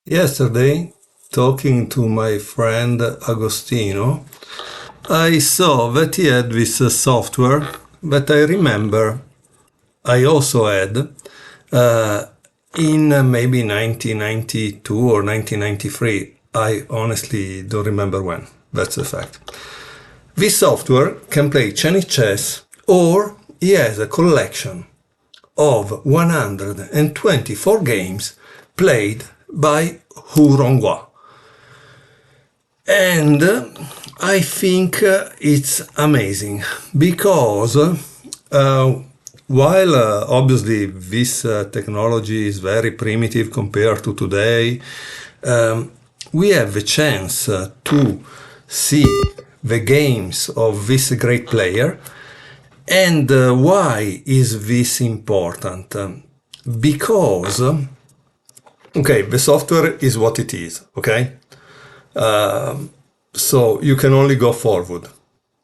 Yesterday, talking to my friend Agostino, I saw that he had this software that I remember I also had uh, in maybe 1992 or 1993. I honestly don't remember when. That's a fact. This software can play Chinese chess, or he has a collection of 124 games played by Hu RongHua. And I think it's amazing because while obviously this technology is very primitive compared to today, um, we have the chance to see the games of this great player. And why is this important? Because, okay, the software is what it is, okay? So you can only go forward.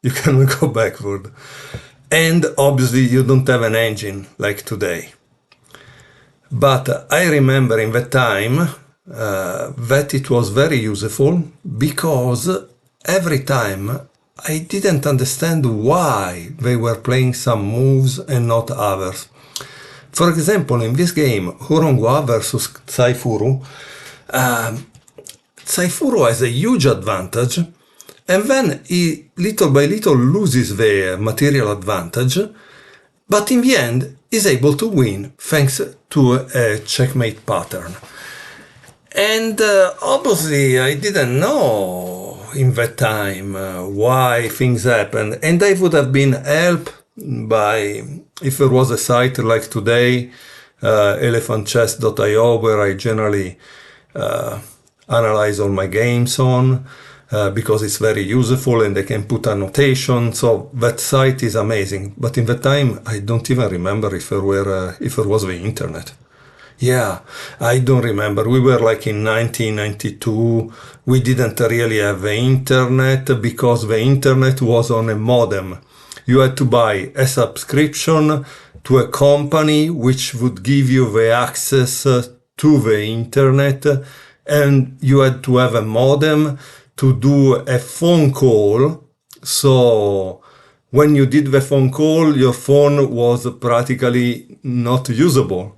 You cannot go backward. And obviously you don't have an engine like today. But I remember in that time that it was very useful because every time I didn't understand why they were playing some moves and not others. For example, in this game, Hu RongHua versus Saifuru, Saifuru has a huge advantage, and then he little by little loses the material advantage, but in the end is able to win thanks to a checkmate pattern. And obviously I didn't know in that time why things happened, and I would have been helped by, if there was a site like today, elephantchess.io, where I generally analyze all my games on, because it's very useful and they can put annotation. So that site is amazing. But in the time, I don't even remember if there was the internet. Yeah, I don't remember. We were like in 1992. We didn't really have the internet because the internet was on a modem. You had to buy a subscription to a company which would give you the access to the internet, and you had to have a modem to do a phone call. So when you did the phone call, your phone was practically not usable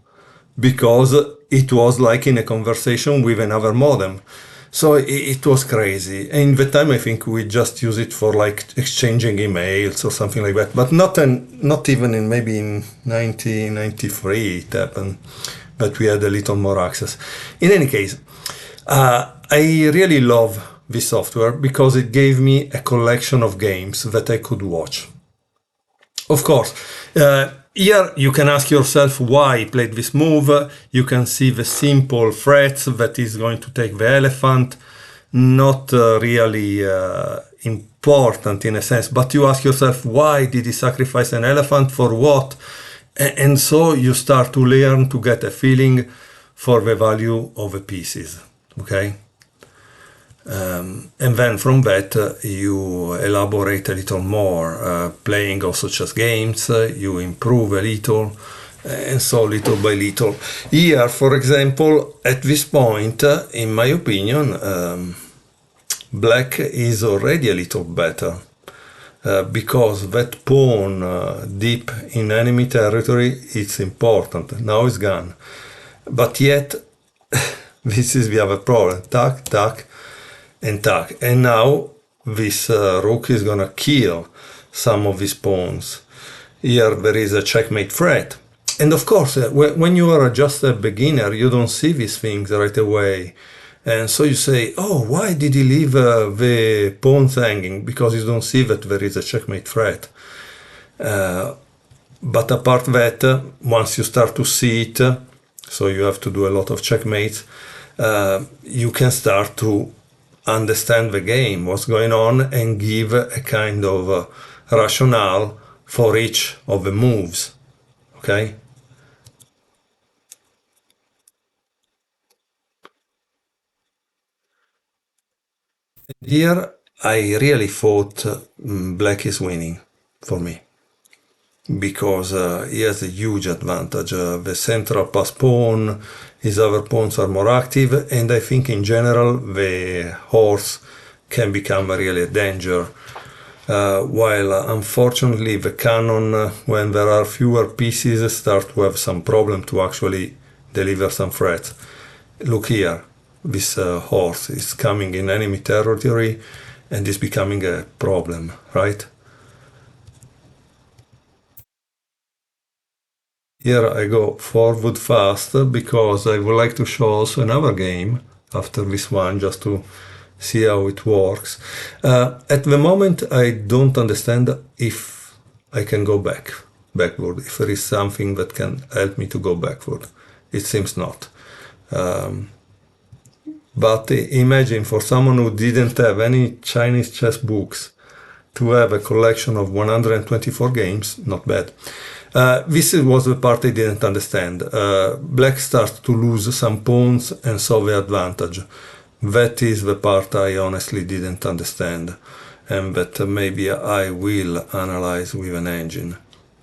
because it was like in a conversation with another modem. So it was crazy. And in the time, I think we just use it for like exchanging emails or something like that. But not even in maybe in 1993 it happened that we had a little more access. In any case, I really love this software because it gave me a collection of games that I could watch. Of course, here you can ask yourself why he played this move. You can see the simple threats that is going to take the elephant. Not really important in a sense, but you ask yourself, why did he sacrifice an elephant, for what? And so you start to learn to get a feeling for the value of the pieces, okay? And then from that you elaborate a little more, playing also chess games, you improve a little, and so little by little. Here, for example, at this point, in my opinion, black is already a little better. Because that pawn deep in enemy territory, it's important. Now it's gone. But yet, this is the other problem. Tack, tack, and tack. And now this rook is gonna kill some of these pawns. Here there is a checkmate threat. And of course, when you are just a beginner, you don't see these things right away. And so you say, oh, why did he leave the pawns hanging? Because you don't see that there is a checkmate threat. But apart that, once you start to see it, so you have to do a lot of checkmates, you can start to understand the game, what's going on, and give a kind of rationale for each of the moves. Okay? Here, I really thought black is winning for me. because he has a huge advantage. The central pass pawn, his other pawns are more active, and I think in general the horse can become really a danger. While unfortunately the cannon, when there are fewer pieces, start to have some problem to actually deliver some threats. Look here, this horse is coming in enemy territory and is becoming a problem, right? Here I go forward fast because I would like to show also another game after this one, just to see how it works. At the moment I don't understand if I can go backward, if there is something that can help me to go backward. It seems not. But imagine for someone who didn't have any Chinese chess books to have a collection of 124 games, not bad. This was the part I didn't understand. Black starts to lose some pawns and saw the advantage. That is the part I honestly didn't understand, and that maybe I will analyze with an engine,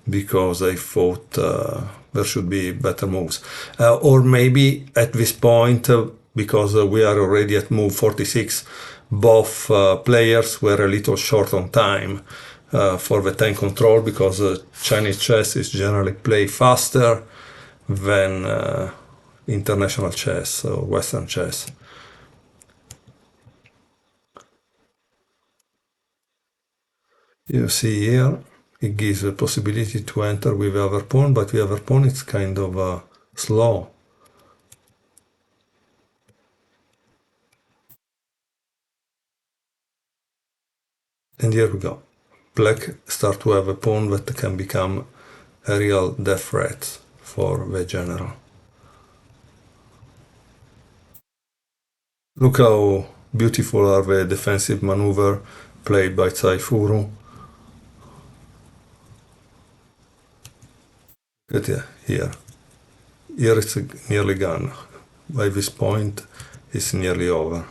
because I thought there should be better moves. Or maybe at this point, because we are already at move 46, both players were a little short on time for the time control, because Chinese chess is generally played faster than international chess or Western chess. You see here, it gives the possibility to enter with the other pawn, but the other pawn is kind of slow. And here we go. Black start to have a pawn that can become a real death threat for the general. Look how beautiful are the defensive maneuver played by Furu. Look at here. Here it's nearly gone. By this point, it's nearly over.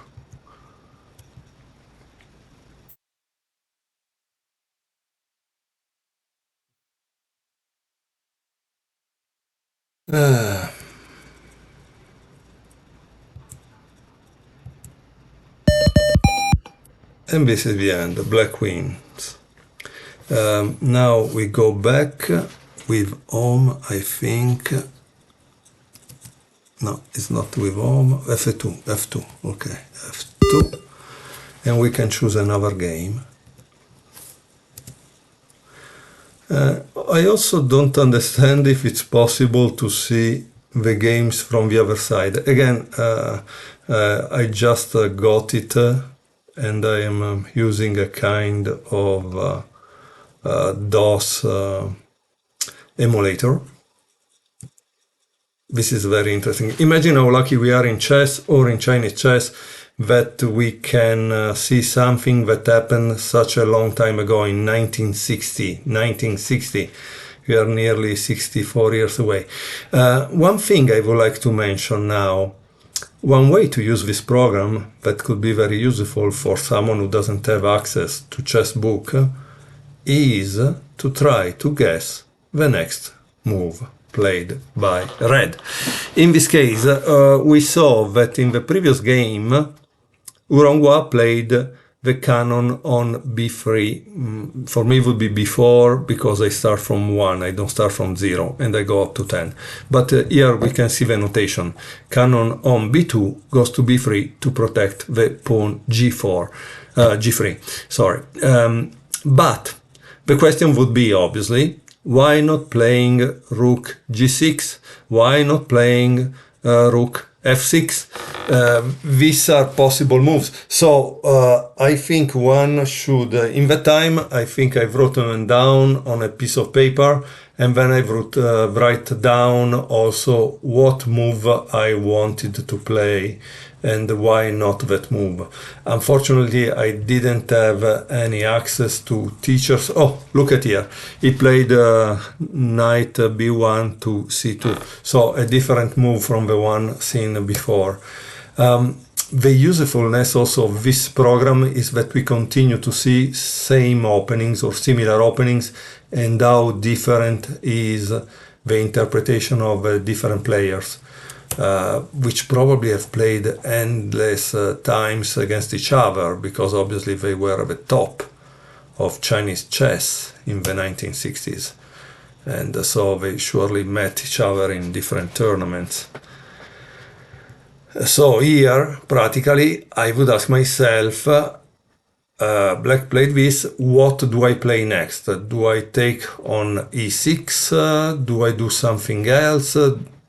And this is the end. Black wins. Now we go back with Om, I think. No, it's not with Om. F2. Okay, F2. And we can choose another game. I also don't understand if it's possible to see the games from the other side. Again, I just got it and I am using a kind of DOS emulator. This is very interesting. Imagine how lucky we are in chess or in Chinese chess that we can see something that happened such a long time ago in 1960. We are nearly 64 years away. One thing I would like to mention now, one way to use this program that could be very useful for someone who doesn't have access to chess book is to try to guess the next move played by red. In this case, we saw that in the previous game, Hu RongHua played the cannon on b3. For me it would be b4 because I start from 1, I don't start from 0, and I go up to 10. But here we can see the notation. Cannon on b2 goes to b3 to protect the pawn g3. Sorry. But the question would be, obviously, why not playing rook g6? Why not playing rook f6? These are possible moves. So I think one should, in the time, I think I've written them down on a piece of paper, and then I write down also what move I wanted to play and why not that move. Unfortunately, I didn't have any access to teachers. Oh, look at here. He played knight b1 to c2. So a different move from the one seen before. the usefulness also of this program is that we continue to see same openings or similar openings, and how different is the interpretation of different players, which probably have played endless times against each other, because obviously they were at the top of Chinese chess in the 1960s, and so they surely met each other in different tournaments. So here, practically, I would ask myself, black played this, what do I play next? Do I take on e6? Do I do something else?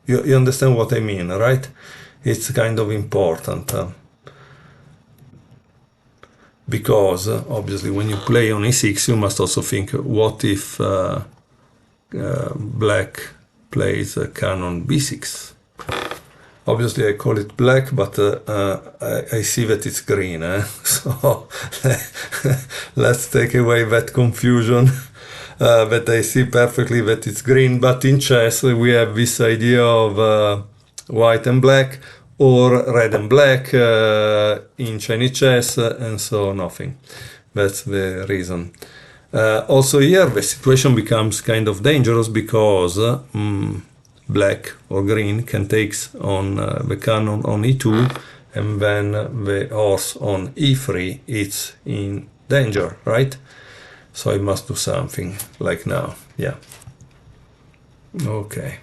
You understand what I mean, right? It's kind of important. Because, obviously, when you play on e6, you must also think, what if black plays cannon b6? Obviously, I call it black, but I see that it's green. So let's take away that confusion, that I see perfectly that it's green. But in chess, we have this idea of white and black, or red and black in Chinese chess, and so nothing. That's the reason. Also here, the situation becomes kind of dangerous, because black or green can take on the cannon on e2, and then the horse on e3, it's in danger, right? So I must do something like now. Yeah. Okay.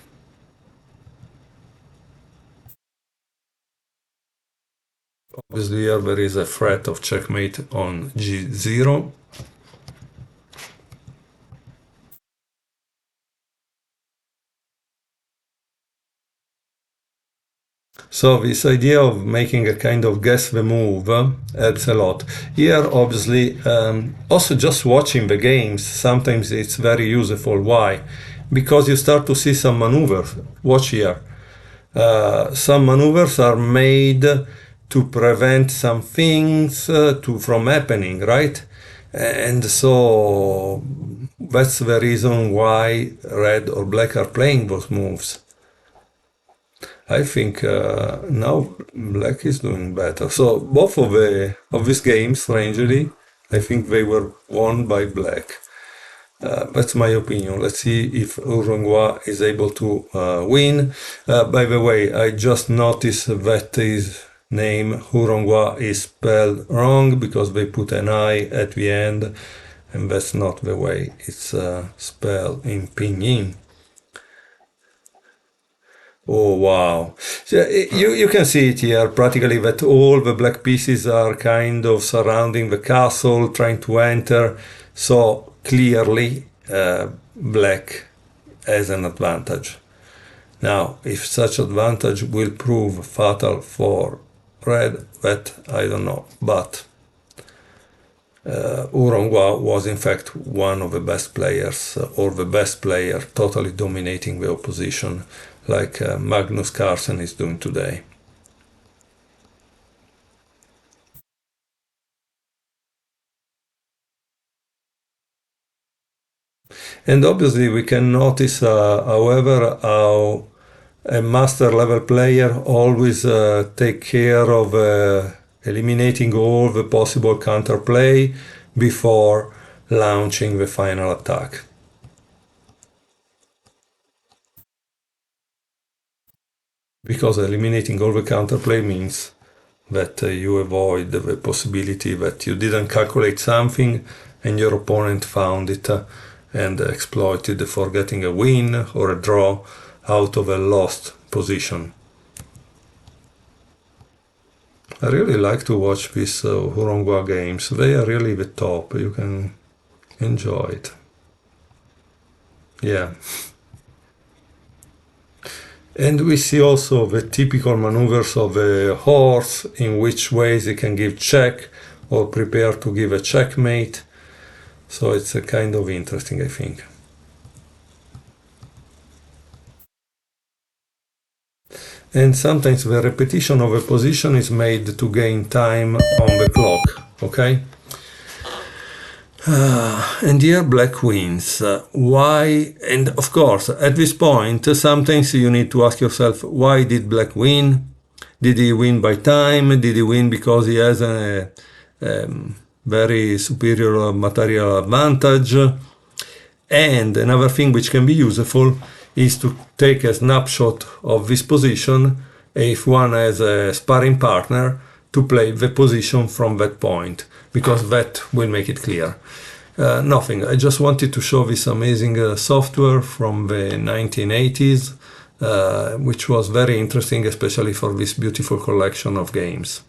Obviously here there is a threat of checkmate on g0. So this idea of making a kind of guess the move helps a lot. Here, obviously, also just watching the games, sometimes it's very useful. Why? Because you start to see some maneuvers. Watch here. Some maneuvers are made to prevent some things from happening, right? And so that's the reason why red or black are playing those moves. I think now black is doing better. So both of these games, strangely, I think they were won by black. That's my opinion. Let's see if Hu RongHua is able to win. By the way, I just noticed that his name Hu RongHua is spelled wrong, because they put an I at the end, and that's not the way it's spelled in pinyin. Oh wow. So you can see it here practically, that all the black pieces are kind of surrounding the castle, trying to enter. So clearly black has an advantage. Now, if such advantage will prove fatal for red, that I don't know. But Hu RongHua was in fact one of the best players, or the best player, totally dominating the opposition, like Magnus Carlsen is doing today. And obviously we can notice, however, how a master level player always take care of eliminating all the possible counterplay before launching the final attack. Because eliminating all the counterplay means that you avoid the possibility that you didn't calculate something and your opponent found it and exploited for getting a win or a draw out of a lost position. I really like to watch these Hu RongHua games. They are really the top. You can enjoy it. Yeah. And we see also the typical maneuvers of a horse, in which ways it can give check or prepare to give a checkmate. So it's a kind of interesting, I think. And sometimes the repetition of a position is made to gain time on the clock, okay? And here black wins. Why? And of course, at this point, sometimes you need to ask yourself, why did black win? Did he win by time? Did he win because he has a very superior material advantage? And another thing which can be useful is to take a snapshot of this position if one has a sparring partner to play the position from that point, because that will make it clear. Nothing. I just wanted to show this amazing software from the 1980s, which was very interesting, especially for this beautiful collection of games.